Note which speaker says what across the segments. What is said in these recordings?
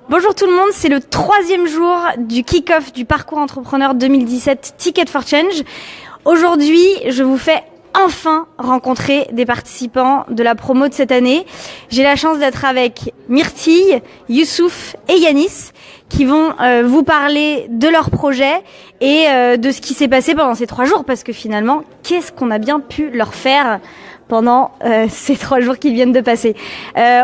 Speaker 1: Bonjour tout le monde, c'est le 3e jour du kick-off du parcours entrepreneur 2017 Ticket for Change. Aujourd'hui, je vous fais enfin rencontrer des participants de la promo de cette année. J'ai la chance d'être avec Myrtille, Youssouf et Yanis qui vont vous parler de leur projet et de ce qui s'est passé pendant ces 3 jours parce que finalement, qu'est-ce qu'on a bien pu leur faire pendant ces 3 jours qui viennent de passer.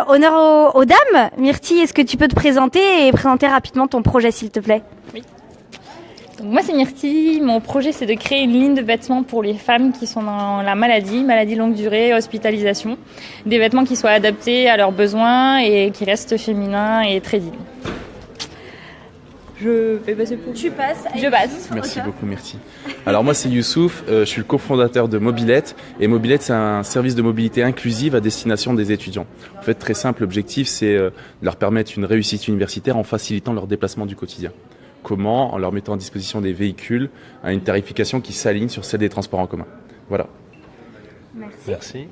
Speaker 1: Honneur aux dames. Myrtille, est-ce que tu peux te présenter et présenter rapidement ton projet, s'il te plaît ?
Speaker 2: Oui. Donc moi, c'est Myrtille. Mon projet, c'est de créer une ligne de vêtements pour les femmes qui sont dans la maladie longue durée, hospitalisation. Des vêtements qui soient adaptés à leurs besoins et qui restent féminins et très dignes. Je vais passer pour...
Speaker 1: Tu passes.
Speaker 2: Je passe.
Speaker 3: Merci beaucoup, merci. Alors moi c'est Youssouf, je suis le cofondateur de Mobilette et Mobilette c'est un service de mobilité inclusive à destination des étudiants. En fait très simple, l'objectif c'est de leur permettre une réussite universitaire en facilitant leur déplacement du quotidien. Comment ? En leur mettant à disposition des véhicules à une tarification qui s'aligne sur celle des transports en commun. Voilà.
Speaker 4: Merci.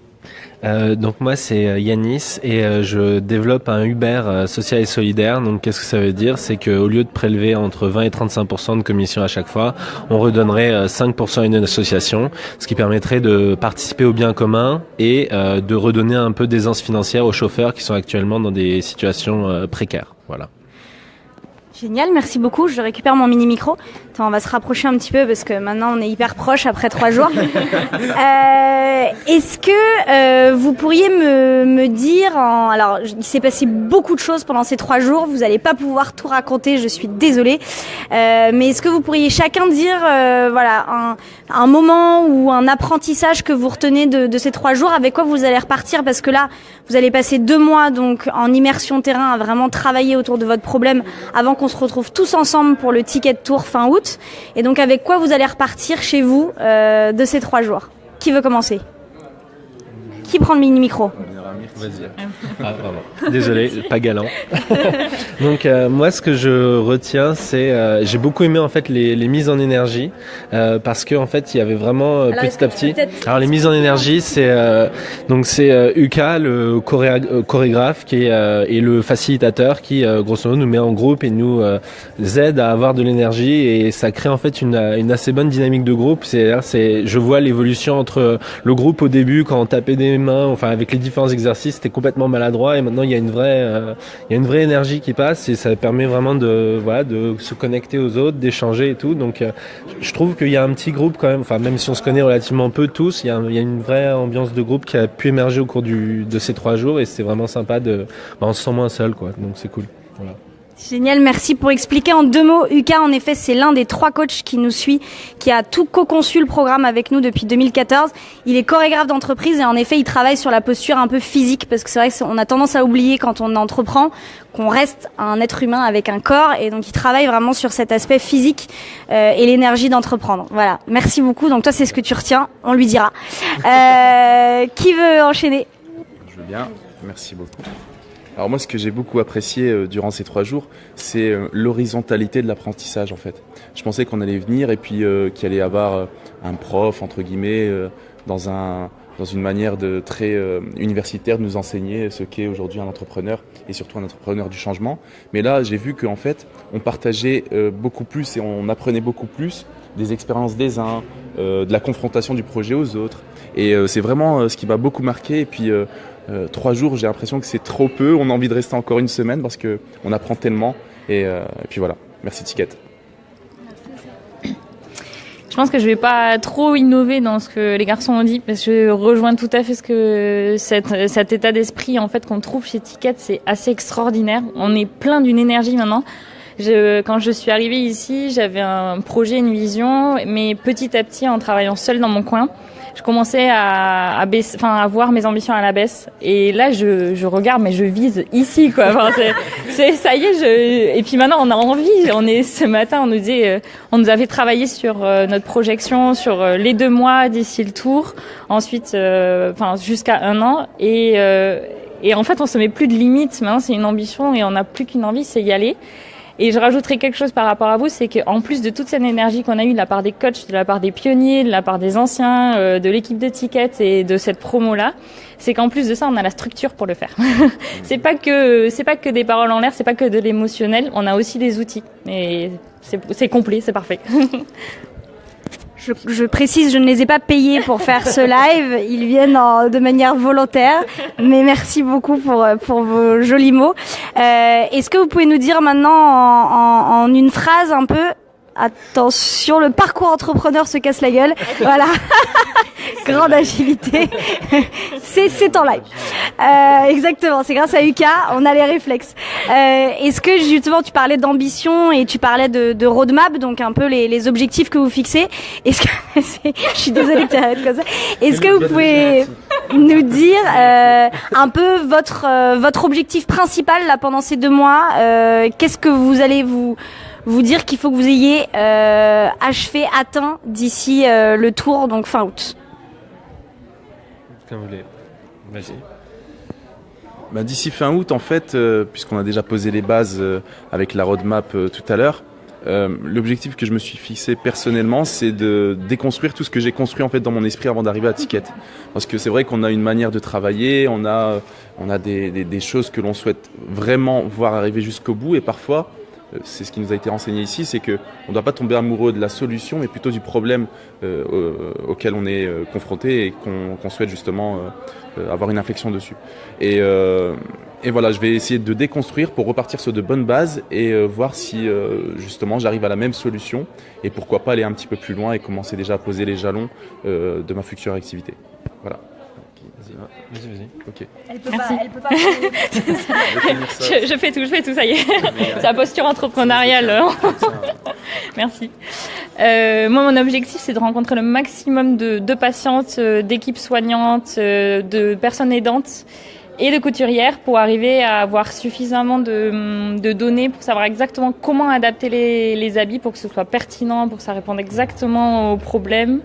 Speaker 4: Donc moi c'est Yanis et je développe un Uber social et solidaire. Donc qu'est-ce que ça veut dire ? C'est qu'au lieu de prélever entre 20 et 35% de commission à chaque fois, on redonnerait 5% à une association, ce qui permettrait de participer au bien commun et de redonner un peu d'aisance financière aux chauffeurs qui sont actuellement dans des situations précaires. Voilà.
Speaker 1: Génial, merci beaucoup. Je récupère mon mini-micro. Attends, on va se rapprocher un petit peu parce que maintenant on est hyper proche après 3 jours. Est-ce que vous pourriez me dire... Alors, il s'est passé beaucoup de choses pendant ces 3 jours. Vous n'allez pas pouvoir tout raconter, je suis désolée. Mais est-ce que vous pourriez chacun dire voilà, un moment ou un apprentissage que vous retenez de ces 3 jours, avec quoi vous allez repartir ? Parce que là, vous allez passer 2 mois donc en immersion terrain à vraiment travailler autour de votre problème avant qu'on se retrouve tous ensemble pour le Ticket Tour fin août. Et donc avec quoi vous allez repartir chez vous de ces 3 jours ? Qui veut commencer ? Qui prend le mini-micro ?
Speaker 4: Vas-y. Ah, pardon. Désolé, pas galant. Donc moi, ce que je retiens, c'est j'ai beaucoup aimé en fait les mises en énergie parce que en fait, il y avait vraiment petit à petit. Alors les mises en énergie, c'est donc c'est Uka, le chorégraphe, qui est et le facilitateur qui grosso modo nous met en groupe et nous aide à avoir de l'énergie et ça crée en fait une assez bonne dynamique de groupe. C'est je vois l'évolution entre le groupe au début quand on tapait des mains, enfin avec les différents exercices, c'était complètement maladroit et maintenant il y a une vraie énergie qui passe et ça permet vraiment de se connecter aux autres, d'échanger et tout. Donc je trouve qu'il y a un petit groupe quand même, enfin même si on se connaît relativement peu tous, il y a une vraie ambiance de groupe qui a pu émerger au cours de ces 3 jours et c'est vraiment sympa on se sent moins seul quoi. Donc c'est cool. Voilà.
Speaker 1: Génial, merci pour expliquer en 2 mots. Uka, en effet, c'est l'un des 3 coachs qui nous suit, qui a tout co-conçu le programme avec nous depuis 2014. Il est chorégraphe d'entreprise et en effet, il travaille sur la posture un peu physique parce que c'est vrai qu'on a tendance à oublier quand on entreprend qu'on reste un être humain avec un corps et donc il travaille vraiment sur cet aspect physique et l'énergie d'entreprendre. Voilà, merci beaucoup. Donc toi, c'est ce que tu retiens, on lui dira. Qui veut enchaîner ?
Speaker 3: Je veux bien, merci beaucoup. Alors moi, ce que j'ai beaucoup apprécié durant ces 3 jours, c'est l'horizontalité de l'apprentissage en fait. Je pensais qu'on allait venir et puis qu'il allait y avoir un prof, entre guillemets, dans une manière de très universitaire de nous enseigner ce qu'est aujourd'hui un entrepreneur et surtout un entrepreneur du changement. Mais là, j'ai vu qu'en fait, on partageait beaucoup plus et on apprenait beaucoup plus des expériences des uns, de la confrontation du projet aux autres. Et c'est vraiment ce qui m'a beaucoup marqué. Et puis 3 jours, j'ai l'impression que c'est trop peu. On a envie de rester encore une semaine parce qu'on apprend tellement. Et puis voilà, merci Ticket.
Speaker 2: Je pense que je vais pas trop innover dans ce que les garçons ont dit parce que je rejoins tout à fait ce que cet état d'esprit en fait qu'on trouve chez Ticket, c'est assez extraordinaire. On est plein d'une énergie maintenant. Quand je suis arrivée ici, j'avais un projet, une vision, mais petit à petit, en travaillant seule dans mon coin, je commençais à voir mes ambitions à la baisse. Et là, je regarde, mais je vise ici, quoi. Enfin, ça y est, et puis maintenant, on a envie. Ce matin, on nous a fait travailler sur notre projection, sur les 2 mois d'ici le tour. Ensuite, jusqu'à 1 an. Et en fait, on se met plus de limites. Maintenant, c'est une ambition et on n'a plus qu'une envie, c'est y aller. Et je rajouterai quelque chose par rapport à vous, c'est qu'en plus de toute cette énergie qu'on a eue de la part des coachs, de la part des pionniers, de la part des anciens, de l'équipe de Ticket et de cette promo-là, c'est qu'en plus de ça, on a la structure pour le faire. C'est pas que des paroles en l'air, c'est pas que de l'émotionnel, on a aussi des outils. Et c'est complet, c'est parfait.
Speaker 1: Je précise, je ne les ai pas payés pour faire ce live. Ils viennent de manière volontaire. Mais merci beaucoup pour vos jolis mots. Est-ce que vous pouvez nous dire maintenant en une phrase un peu, attention, le parcours entrepreneur se casse la gueule. Voilà. Grande agilité. C'est en live. Exactement. C'est grâce à Yuka, on a les réflexes. Est-ce que justement tu parlais d'ambition et tu parlais de roadmap, donc un peu les objectifs que vous fixez. Est-ce que je suis désolée de t'arrêter comme ça. Est-ce que vous pouvez nous dire un peu votre objectif principal là pendant ces 2 mois? Qu'est-ce que vous allez vous dire qu'il faut que vous ayez atteint d'ici le tour, donc fin août?
Speaker 4: Comme vous voulez. Vas-y.
Speaker 3: Bah, d'ici fin août, en fait, puisqu'on a déjà posé les bases avec la roadmap tout à l'heure, l'objectif que je me suis fixé personnellement, c'est de déconstruire tout ce que j'ai construit en fait dans mon esprit avant d'arriver à Ticket. Parce que c'est vrai qu'on a une manière de travailler, on a des choses que l'on souhaite vraiment voir arriver jusqu'au bout, et parfois, c'est ce qui nous a été enseigné ici, c'est que on ne doit pas tomber amoureux de la solution, mais plutôt du problème auquel on est confronté et qu'on souhaite justement avoir une inflexion dessus. Et voilà, je vais essayer de déconstruire pour repartir sur de bonnes bases et voir si justement j'arrive à la même solution et pourquoi pas aller un petit peu plus loin et commencer déjà à poser les jalons de ma future activité. Voilà.
Speaker 4: Vas-y.
Speaker 3: Ok.
Speaker 1: Elle peut
Speaker 2: Merci.
Speaker 1: pas.
Speaker 2: Je fais tout, ça y est. C'est la posture entrepreneuriale. Merci. Moi, mon objectif, c'est de rencontrer le maximum de patientes, d'équipes soignantes, de personnes aidantes et de couturières pour arriver à avoir suffisamment de données pour savoir exactement comment adapter les habits pour que ce soit pertinent, pour que ça réponde exactement aux problèmes,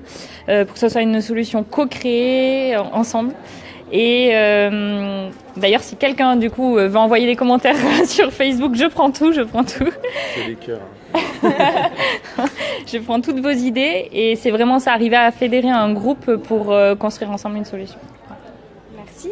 Speaker 2: pour que ce soit une solution co-créée ensemble. Et d'ailleurs, si quelqu'un du coup veut envoyer des commentaires sur Facebook, je prends tout.
Speaker 3: C'est les cœurs.
Speaker 2: Je prends toutes vos idées et c'est vraiment ça, arriver à fédérer un groupe pour construire ensemble une solution.
Speaker 1: Merci.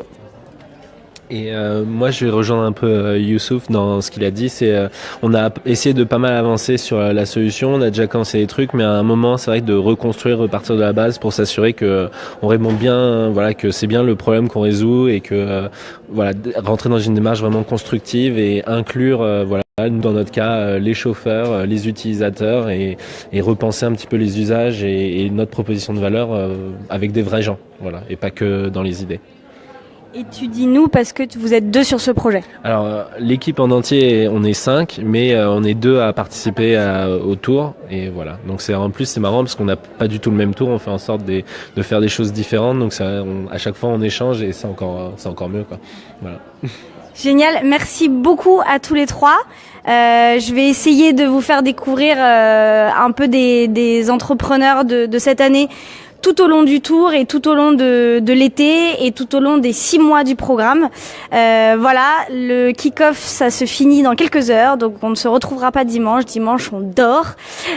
Speaker 4: Et moi, je vais rejoindre un peu Youssouf dans ce qu'il a dit. C'est on a essayé de pas mal avancer sur la solution. On a déjà commencé des trucs, mais à un moment, c'est vrai que de reconstruire, repartir de la base pour s'assurer que on répond bien, voilà, que c'est bien le problème qu'on résout et que voilà, rentrer dans une démarche vraiment constructive et inclure, voilà, nous dans notre cas, les chauffeurs, les utilisateurs et repenser un petit peu les usages et notre proposition de valeur avec des vrais gens, voilà, et pas que dans les idées.
Speaker 1: Et tu dis nous parce que vous êtes 2 sur ce projet.
Speaker 4: Alors l'équipe en entier, on est 5, mais on est 2 à participer au tour et voilà. Donc en plus c'est marrant parce qu'on n'a pas du tout le même tour, on fait en sorte de faire des choses différentes. Donc à chaque fois on échange et c'est encore mieux quoi. Voilà.
Speaker 1: Génial, merci beaucoup à tous les 3. Je vais essayer de vous faire découvrir un peu des entrepreneurs de cette année tout au long du tour et tout au long de l'été et tout au long des 6 mois du programme. Voilà, le kick-off, ça se finit dans quelques heures, donc on ne se retrouvera pas dimanche. Dimanche, on dort.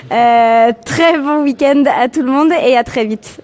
Speaker 1: Très bon week-end à tout le monde et à très vite.